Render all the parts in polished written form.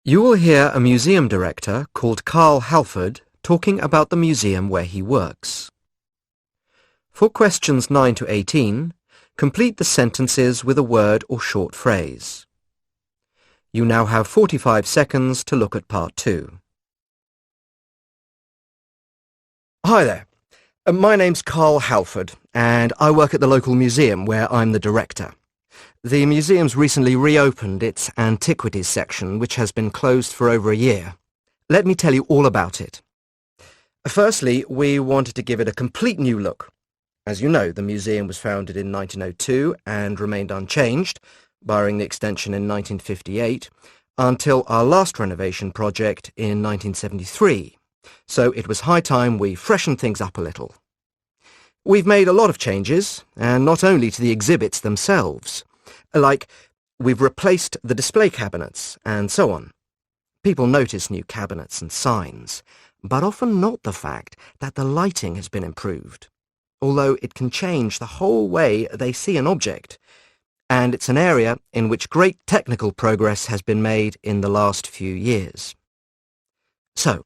You will hear a museum director called Carl Halford talking about the museum where he works. For questions 9 to 18, complete the sentences with a word or short phrase. You now have 45 seconds to look at part 2. Hi there. My name's Carl Halford, and I work at the local museum where I'm the director. The museum's recently reopened its antiquities section, which has been closed for over a year. Let me tell you all about it. Firstly, we wanted to give it a complete new look. As you know, the museum was founded in 1902 and remained unchanged, barring the extension in 1958, until our last renovation project in 1973. So it was high time we freshened things up a little. We've made a lot of changes, and not only to the exhibits themselves. Like, we've replaced the display cabinets, and so on. People notice new cabinets and signs, but often not the fact that the lighting has been improved, although it can change the whole way they see an object, and it's an area in which great technical progress has been made in the last few years. So,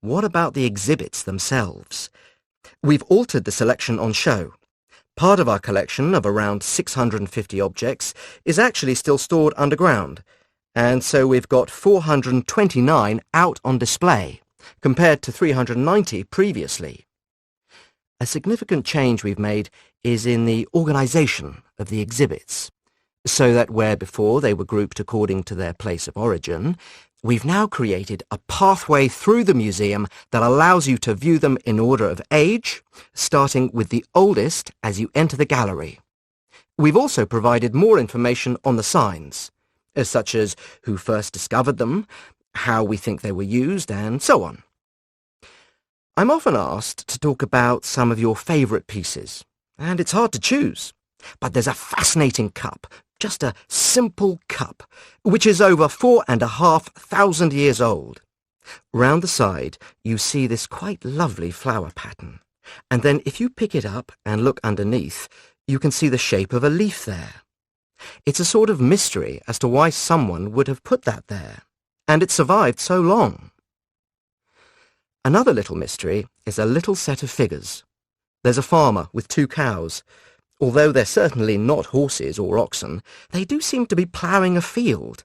what about the exhibits themselves? We've altered the selection on show. Part of our collection of around 650 objects is actually still stored underground, and so we've got 429 out on display, compared to 390 previously. A significant change we've made is in the organisation of the exhibits, so that where before they were grouped according to their place of origin, we've now created a pathway through the museum that allows you to view them in order of age, starting with the oldest as you enter the gallery. We've also provided more information on the signs, such as who first discovered them, how we think they were used, and so on. I'm often asked to talk about some of your favourite pieces, and it's hard to choose. But there's a fascinating cup, just a simple cup, which is over 4,500 years old. Round the side, you see this quite lovely flower pattern, and then if you pick it up and look underneath, you can see the shape of a leaf there. It's a sort of mystery as to why someone would have put that there, and it survived so long. Another little mystery is a little set of figures. There's a farmer with 2 cows. Although they're certainly not horses or oxen, they do seem to be ploughing a field.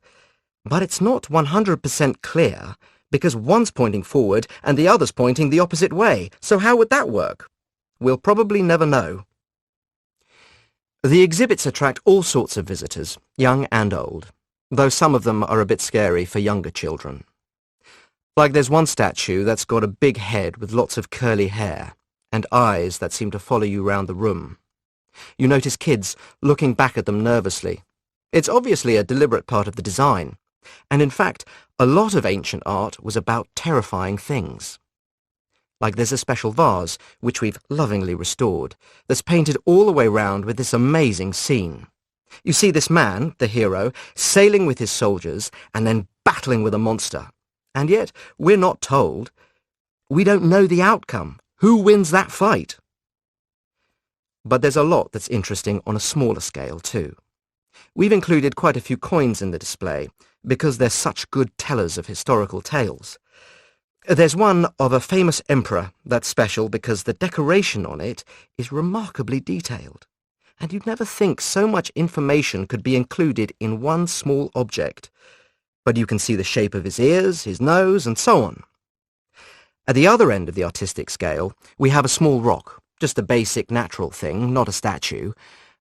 But it's not 100% clear, because one's pointing forward and the other's pointing the opposite way, so how would that work? We'll probably never know. The exhibits attract all sorts of visitors, young and old, though some of them are a bit scary for younger children. Like there's one statue that's got a big head with lots of curly hair, and eyes that seem to follow you round the room. You notice kids looking back at them nervously. It's obviously a deliberate part of the design, and in fact, a lot of ancient art was about terrifying things. Like there's a special vase, which we've lovingly restored, that's painted all the way round with this amazing scene. You see this man, the hero, sailing with his soldiers and then battling with a monster. And yet, we're not told. We don't know the outcome. Who wins that fight? But there's a lot that's interesting on a smaller scale too. We've included quite a few coins in the display, because they're such good tellers of historical tales. There's one of a famous emperor that's special because the decoration on it is remarkably detailed, and you'd never think so much information could be included in one small object. But you can see the shape of his ears, his nose, and so on. At the other end of the artistic scale, we have a small rock, just a basic natural thing, not a statue,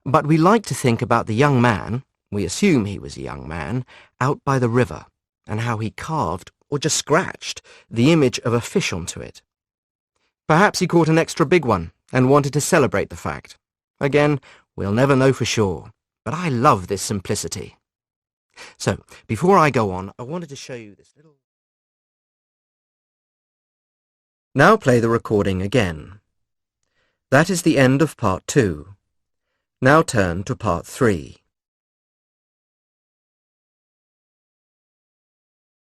but we like to think about the young man, we assume he was a young man, out by the river, and how he carved, or just scratched, the image of a fish onto it. Perhaps he caught an extra big one, and wanted to celebrate the fact. Again, we'll never know for sure, but I love this simplicity. So, before I go on, I wanted to show you this little... Now play the recording again. That is the end of part 2. Now turn to part 3.